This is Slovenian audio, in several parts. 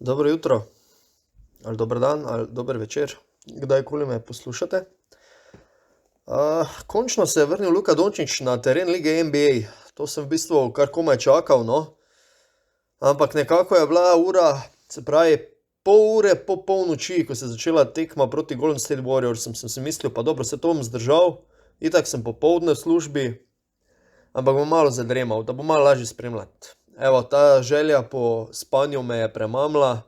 Dobro jutro, ali dober dan, ali dober večer, kdajkoli me poslušate. Končno se je vrnil Luka Dončić na teren lige NBA. To sem v bistvu kar komaj čakal, no. Ampak nekako je bila ura, se pravi, pol ure po polnoči, ko se je začela tekma proti Golden State Warriors, sem si mislil, pa dobro, se to bom zdržal, itak sem popoldne v službi, ampak bom malo zadremal, da bom malo lažje spremljati. Evo, ta želja po spanju me je premamla,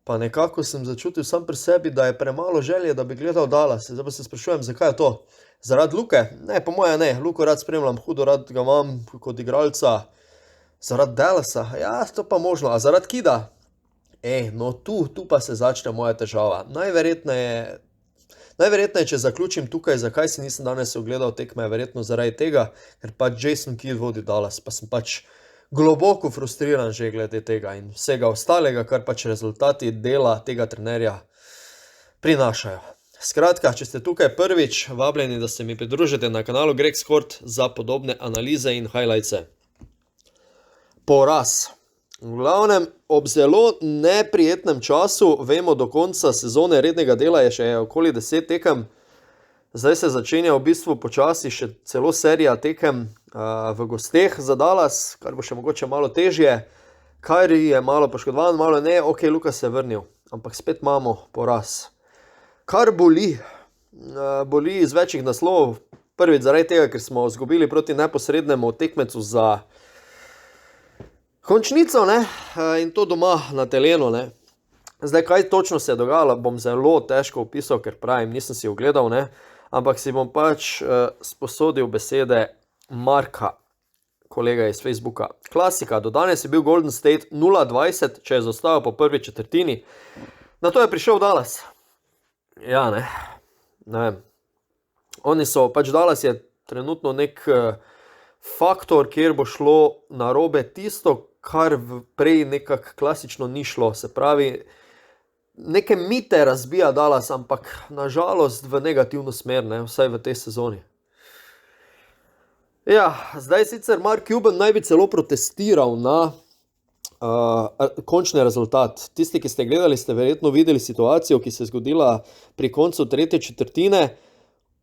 pa nekako sem začutil sam pri sebi, da je premalo želje, da bi gledal Dallas. Zdaj pa se sprašujem, zakaj je to? Zaradi Luke? Ne, po moje ne. Luko rad spremljam, hudo rad ga imam kot igralca. Zaradi Dallasa? Ja, to pa možno. A zaradi Kida? No tu pa se začne moja težava. Najverjetneje, če zaključim tukaj, zakaj si nisem danes ogledal tekme, verjetno zaradi tega, ker pač Jason Kidd vodi Dallas, pa sem pač globoko frustriran že glede tega in vsega ostalega, kar pač rezultati dela tega trenerja prinašajo. Skratka, če ste tukaj prvič, vabljeni, da se mi pridružite na kanalu Greg Skort za podobne analize in highlightse. Poraz. V glavnem, ob zelo neprijetnem času, vemo, do konca sezone rednega dela je še okoli 10 tekem. Zdaj se začenja v bistvu počasi še celo serija tekem v gosteh za Dallas, kar bo še mogoče malo težje. Kyrie je malo poškodovan, malo ne, ok, Luka se je vrnil, ampak spet imamo poraz. Kar boli, boli iz večjih naslovov. Prvič zaradi tega, ker smo izgubili proti neposrednemu tekmecu za končnico, ne, in to doma na terenu, ne. Zdaj, kaj točno se je dogajalo, bom zelo težko opisal, ker pravim, nisem si ogledal, ne, ampak si bom pač sposodil besede Marka, kolega iz Facebooka. Klasika, do danes je bil Golden State 0-20, če je zaostajal po prvi četrtini. Na to je prišel Dallas. Ja, ne vem. Oni so, pač Dallas je trenutno nek faktor, kjer bo šlo narobe tisto, kar prej nekako klasično ni šlo. Se pravi, neke mite razbija Dallas, ampak nažalost v negativno smer, ne, vsaj v tej sezoni. Ja, zdaj sicer Mark Cuban naj bi celo protestiral na končni rezultat. Tisti, ki ste gledali, ste verjetno videli situacijo, ki se je zgodila pri koncu tretje četrtine,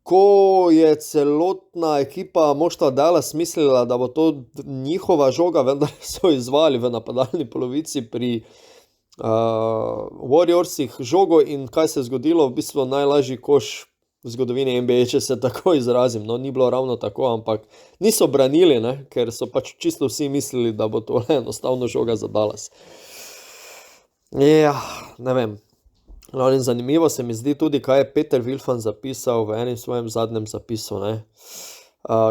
ko je celotna ekipa moštva Dallas mislila, da bo to njihova žoga, vendar so izvali v napadalni polovici pri Warriorsih žogo in kaj se je zgodilo, v bistvu najlažji koš v zgodovini NBA, če se tako izrazim. No, ni bilo ravno tako, ampak niso branili, ne, ker so pač čisto vsi mislili, da bo to enostavno žoga za Dallas. Ja, ne vem. Zanimivo se mi zdi tudi, kaj je Peter Wilfan zapisal v enem svojem zadnjem zapisu, ne,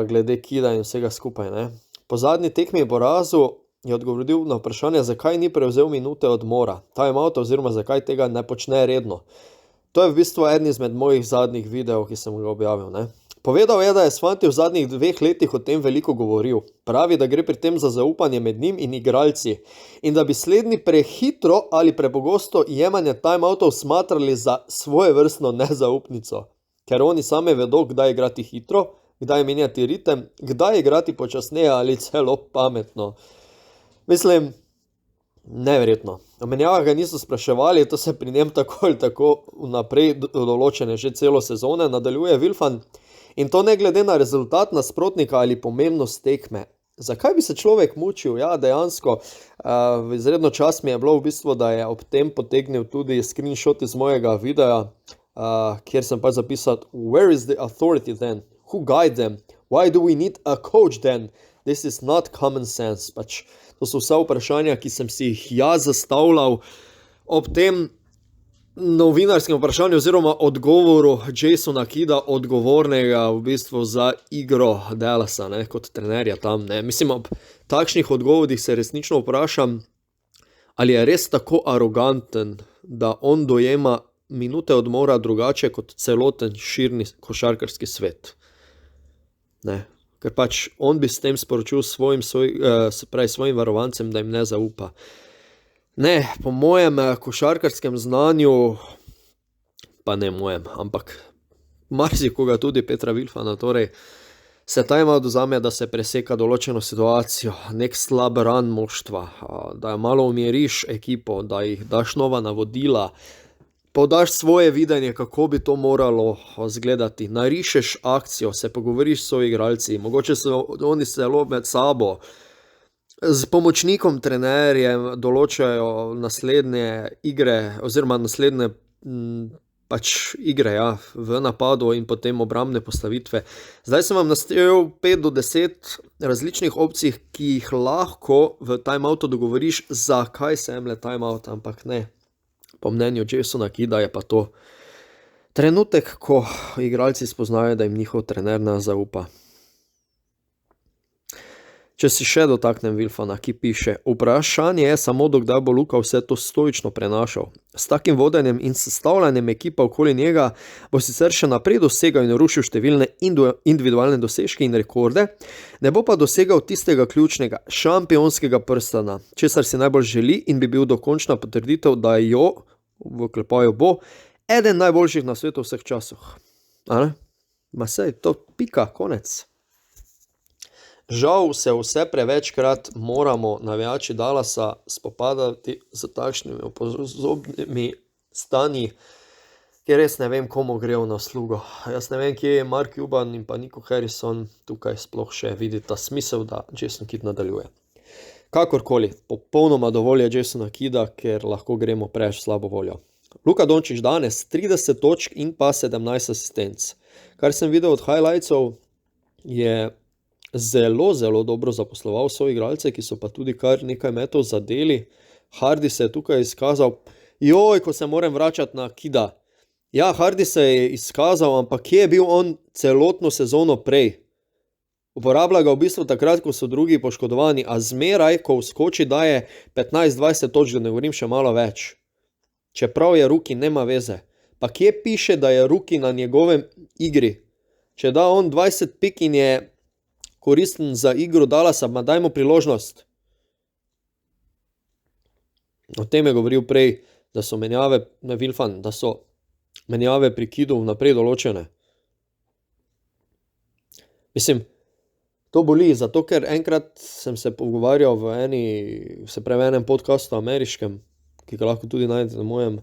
glede Kida in vsega skupaj, ne. Po zadnji tekmi porazu je odgovoril na vprašanje, zakaj ni prevzel minute odmora, timeout oziroma zakaj tega ne počne redno. To je v bistvu eden izmed mojih zadnjih videov, ki sem ga objavil, ne. Povedal je, da je s fanti v zadnjih 2 letih o tem veliko govoril. Pravi, da gre pri tem za zaupanje med njim in igralci in da bi slednji prehitro ali prepogosto jemanje timeoutov smatrali za svojevrstno nezaupnico. Ker oni sami vedo, kdaj igrati hitro, kdaj menjati ritem, kdaj igrati počasneje ali celo pametno. Mislim, neverjetno. O menjavah ga niso spraševali, to se pri njem tako ali tako vnaprej določene že celo sezone, nadaljuje Wilfan, in to ne glede na rezultat nasprotnika ali pomembnost tekme. Zakaj bi se človek mučil? Ja, dejansko, izredno čast mi je bilo v bistvu, da je ob tem potegnil tudi screenshot iz mojega videa, kjer sem pač zapisal, where is the authority then? Who guide them? Why do we need a coach then? This is not common sense. Pač to so vsa vprašanja, ki sem si jih jaz zastavljal ob tem novinarskem vprašanju oziroma odgovoru Jasona Kida, odgovornega v bistvu za igro Dallasa, ne, kot trenerja tam, ne. Mislim, ob takšnih odgovorih se resnično vprašam, ali je res tako aroganten, da on dojema minute odmora drugače kot celoten širni košarkarski svet. Ne. Ker pač on bi s tem sporočil svojim varovancem, da jim ne zaupa. Ne, po mojem košarkarskem znanju, pa ne mojem, ampak marsikoga tudi Petra Wilfana, torej se timeout vzame, da se preseka določeno situacijo, nek slab run moštva, da malo umiriš ekipo, da jih daš nova navodila, podaš svoje videnje, kako bi to moralo izgledati, narišeš akcijo, se pogovoriš s soigralci, mogoče so oni celo med sabo, z pomočnikom trenerjem določajo naslednje igre oziroma naslednje pač igre, ja, v napadu in potem obrambne postavitve. Zdaj sem vam naštel 5 do 10 različnih opcij, ki jih lahko v timeoutu dogovoriš, zakaj se jemlje timeout, ampak ne. Po mnenju Jasona Kidda je pa to trenutek, ko igralci spoznajo, da jim njihov trener ne zaupa. Če si še dotaknem Wilfana, ki piše: vprašanje je samo, dokdaj bo Luka vse to stoično prenašal. S takim vodenjem in sestavljanjem ekipa okoli njega bo sicer še naprej dosegal in rušil številne individualne dosežke in rekorde, ne bo pa dosegal tistega ključnega, šampionskega prstana, česar si najbolj želi in bi bil dokončna potrditev, da jo, v oklepaju bo, eden najboljših na svetu vseh časov. Ma sej, to pika, konec. Žal se vse prevečkrat moramo navijači Dallasa spopadati z takšnimi opozobnimi stanji, kjer res ne vem, komu gre v naslugo. Jaz ne vem, kje je Mark Cuban in pa Nico Harrison tukaj sploh še vidita smisel, da Jason Kidd nadaljuje. Kakorkoli, popolnoma dovolj je Jasona Kidda, ker lahko gremo preveč slabo voljo. Luka Dončić danes 30 točk in pa 17 asistenc. Kar sem videl od highlightsov, je zelo, zelo dobro zaposloval soigralce, ki so pa tudi kar nekaj metov zadeli. Hardy se je tukaj izkazal, ko se moram vračati na Kidda. Ja, Hardy se je izkazal, ampak kje je bil on celotno sezono prej? Uporablja ga v bistvu takrat, ko so drugi poškodovani, a zmeraj, ko vskoči, daje 15-20 točk, da ne govorim še malo več. Čeprav je rookie, nema veze. Pa kje piše, da je rookie na njegovem igri? Če da on 20 pik in je koristen za igro Dallasa, ma daj mu priložnost. O tem je govoril prej, da so menjave, Wilfan, da so menjave pri Kiddu vnaprej določene. Mislim, to boli, zato ker enkrat sem se pogovarjal v enem podcastu ameriškem, ki ga lahko tudi najdete na mojem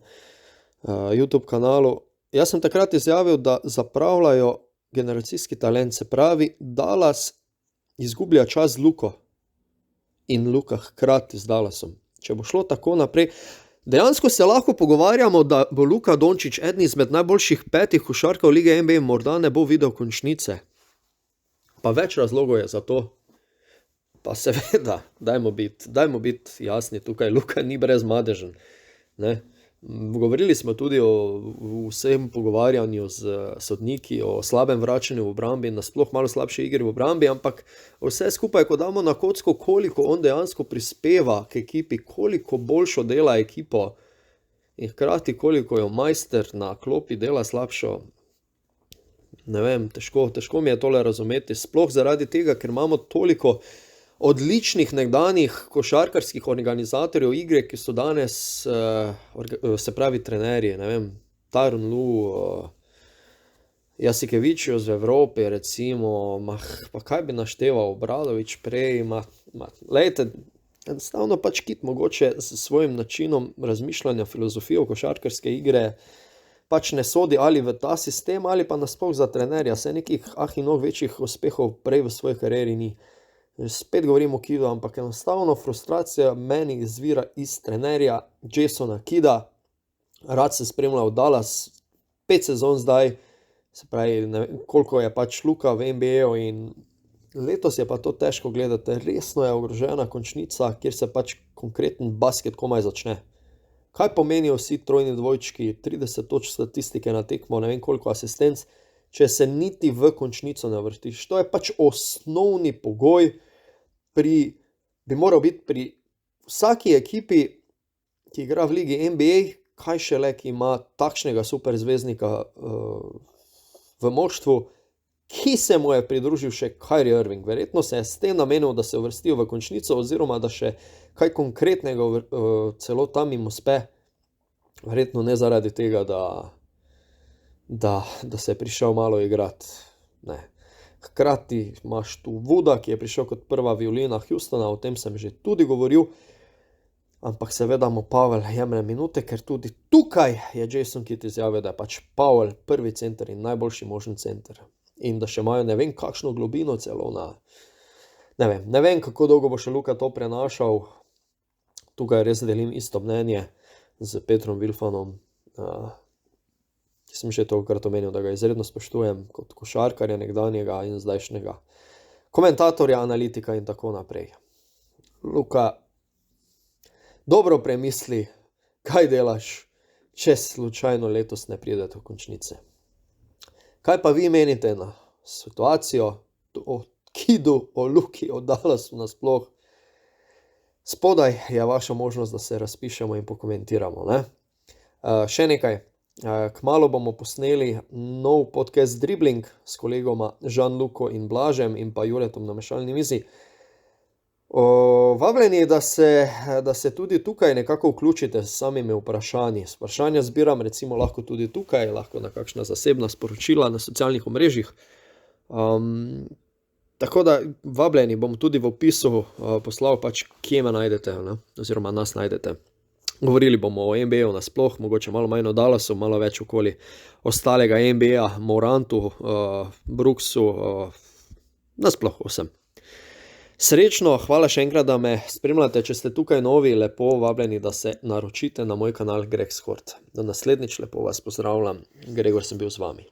YouTube kanalu. Jaz sem takrat izjavil, da zapravljajo generacijski talent, se pravi, Dallas izgublja čas z Luko in Luka hkrati z Dallasom. Če bo šlo tako naprej, dejansko se lahko pogovarjamo, da bo Luka Dončić eden izmed najboljših 5 košarkarjev lige NBA, morda ne bo videl končnice. Pa več razlogov je za to. Pa seveda, dajmo biti jasni tukaj, Luka ni brezmadežen. Ne? Govorili smo tudi o vsem pogovarjanju z sodniki, o slabem vračanju v obrambi, nasploh malo slabše igri v obrambi, ampak vse skupaj, ko damo na kocko, koliko on dejansko prispeva k ekipi, koliko boljšo dela ekipo in hkrati koliko jo majster na klopi dela slabšo, ne vem, težko mi je tole razumeti, sploh zaradi tega, ker imamo toliko odličnih nekdanjih košarkarskih organizatorjev igre, ki so danes, se pravi trenerji, ne vem, Tyronn Lue, Jasikevičius v Evropi, recimo, pa kaj bi našteval, Obradović prej, lejte, enostavno pač Kidd mogoče s svojim načinom razmišljanja, filozofijo košarkarske igre, pač ne sodi ali v ta sistem, ali pa nasploh za trenerja, saj nekih večjih uspehov prej v svoji karieri ni. Spet govorim o Kiddu, ampak enostavno frustracija meni izvira iz trenerja Jasona Kidda. Rad se spremljal Dallas 5 sezon zdaj, se pravi, ne vem, koliko je pač Luka v NBA-u in letos je pa to težko gledati. Resno je ogrožena končnica, kjer se pač konkreten basket komaj začne. Kaj pomenijo vsi trojni dvojčki, 30 točk statistike na tekmo, ne vem koliko asistenc, če se niti v končnico ne vrtiš. To je pač osnovni pogoj, bi moral biti pri vsaki ekipi, ki igra v ligi NBA, kaj šele, ki ima takšnega superzvezdnika v moštvu, ki se mu je pridružil še Kyrie Irving. Verjetno se je s tem namenil, da se uvrstijo v končnico oziroma da še kaj konkretnega celo tam jim uspe. Verjetno ne zaradi tega, da se je prišel malo igrati. Ne. Hkrati imaš tu Wooda, ki je prišel kot prva violina Houstona, o tem sem že tudi govoril, ampak seveda mu Powell jemlje minute, ker tudi tukaj je Jason Kidd izjavil, da je pač Powell prvi center in najboljši možen center. In da še imajo ne vem kakšno globino celo na... Ne vem, kako dolgo bo še Luka to prenašal. Tukaj res delim isto mnenje z Petrom Wilfonom. Sem že tokrat omenil, da ga izredno spoštujem kot košarkarja nekdanjega in zdajšnjega komentatorja, analitika in tako naprej. Luka, dobro premisli, kaj delaš, če slučajno letos ne pride do končnice. Kaj pa vi menite na situacijo o Kiddu, o Luki, o Dallasu nasploh? Spodaj je vaša možnost, da se razpišemo in pokomentiramo, ne? Še nekaj. Kmalu bomo posneli nov podcast Dribbling s kolegoma Žan-Luko in Blažem in pa Juretom na mešalni mizi. Vabljeni, da se tudi tukaj nekako vključite s samimi vprašanji. Vprašanja zbiram recimo lahko tudi tukaj, lahko na kakšna zasebna sporočila na socialnih omrežjih. Tako da vabljeni, bom tudi v opisu poslal pač, kje me najdete, ne? Oziroma nas najdete. Govorili bomo o NBA-u nasploh, mogoče malo manj o Dallasu, malo več okoli ostalega NBA, Morantu, Brooksu, nasploh vsem. Srečno, hvala še enkrat, da me spremljate. Če ste tukaj novi, lepo vabljeni, da se naročite na moj kanal Greg Skort. Do naslednjič, lepo vas pozdravljam. Gregor sem bil z vami.